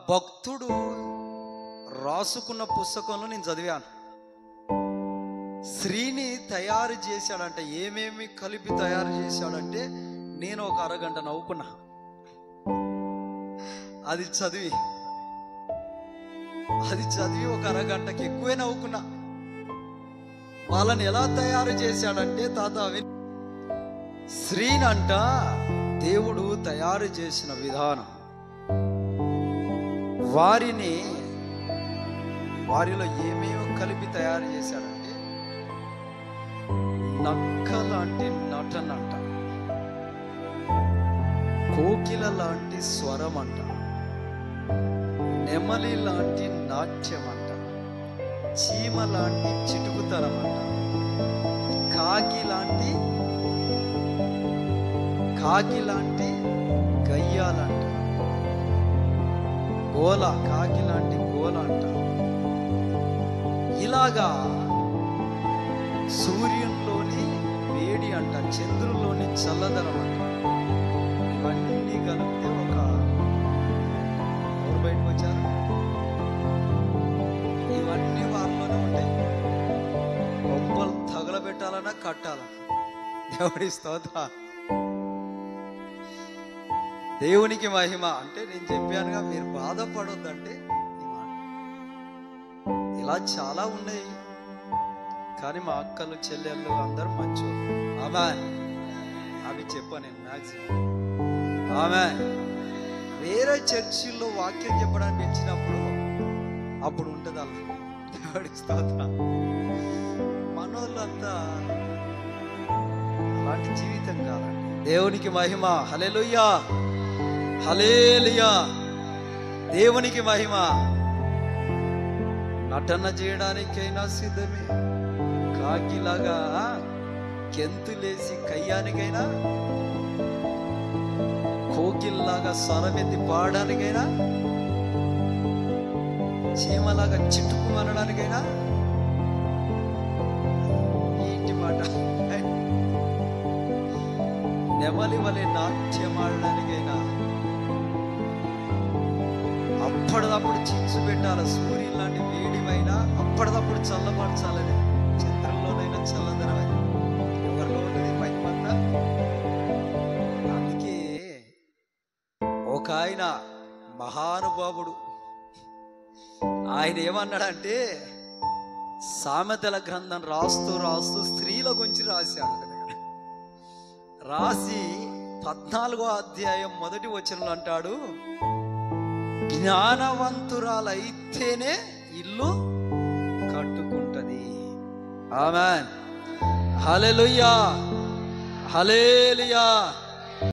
భక్తుడు రాసుకున్న పుస్తకంలో నేను చదివాను. స్త్రీని తయారు చేశాడంటే ఏమేమి కలిపి తయారు చేశాడంటే నేను ఒక అరగంట నవ్వుకున్నా అది చదివి ఒక అరగంటకి ఎక్కువే నవ్వుకున్నా. వాళ్ళని ఎలా తయారు చేశాడంటే తాత స్త్రీనంట దేవుడు తయారు చేసిన విధానం, వారిలో ఏమేమి కలిపి తయారు చేశాడంటే నక్క లాంటి నటన అంట, కోకిల లాంటి స్వరం అంట, నెమలి లాంటి నాట్యం అంట, చీమ లాంటి చిటుకుతనం అంట, కాకి లాంటి గయ్యాలంట, కాకి లాంటి గోల అంట. ఇలాగా సూర్యుల్లోని వేడి అంట, చంద్రుల్లోని చల్లదనం అంట. ఇవన్నీ కలిపితే ఎవరు బయటకు వచ్చారు? ఇవన్నీ వారిలోనే ఉంటాయి. గొప్పలు తగలబెట్టాలన్నా కట్టాలన్నా. దేవుడి స్తోత్రం, దేవునికి మహిమ. అంటే నేను చెప్పానుగా, మీరు బాధపడొద్దంటే ఇలా చాలా ఉన్నాయి. కానీ మా అక్కలు చెల్లెళ్ళు అందరూ మంచోళ్ళు. ఆమెన్. అవి చెప్పాను నేను మ్యాక్సిమం. ఆమెన్. వేరే చర్చిల్లో వాక్యం చెప్పడానికి పిలిచినప్పుడు అప్పుడు ఉంటుంది అలా. దేవుడికి స్తోత్రం. మనోళ్ళంతా అలాంటి జీవితం కాదండి. దేవునికి మహిమ. హల్లెలూయా, హల్లెలూయా. దేవునికి మహిమ. నటన చేయడానికైనా సిద్ధమే, కాకిలాగా గెంతులేసి కయ్యానికైనా, కోకిల్లాగా స్వరమెత్తి పాడడానికైనా, చీమలాగా చిట్టుకు అనడానికైనా, ఏంటి మాట, నెమలి వలె నాట్యం ఆడడానికైనా అప్పటిదప్పుడు చిచ్చు పెట్టాలి. సూర్యుని లాంటి వేడిమైనా అప్పటిదప్పుడు చల్లపరచాలని, చంద్రంలోనైనా చల్లదనమైనా ఎవరిలో ఉన్నది మహిమంతా. అందుకే ఒక ఆయన మహానుభావుడు, ఆయన ఏమన్నాడంటే సామెతల గ్రంథం రాస్తూ స్త్రీల గురించి రాశాడు. రాసి 14వ అధ్యాయం 1వ వచనంలో అంటాడు, జ్ఞానవంతురాలైతేనే ఇల్లు కట్టుకుంటది. ఆమెన్. హల్లెలూయా, హల్లెలూయా.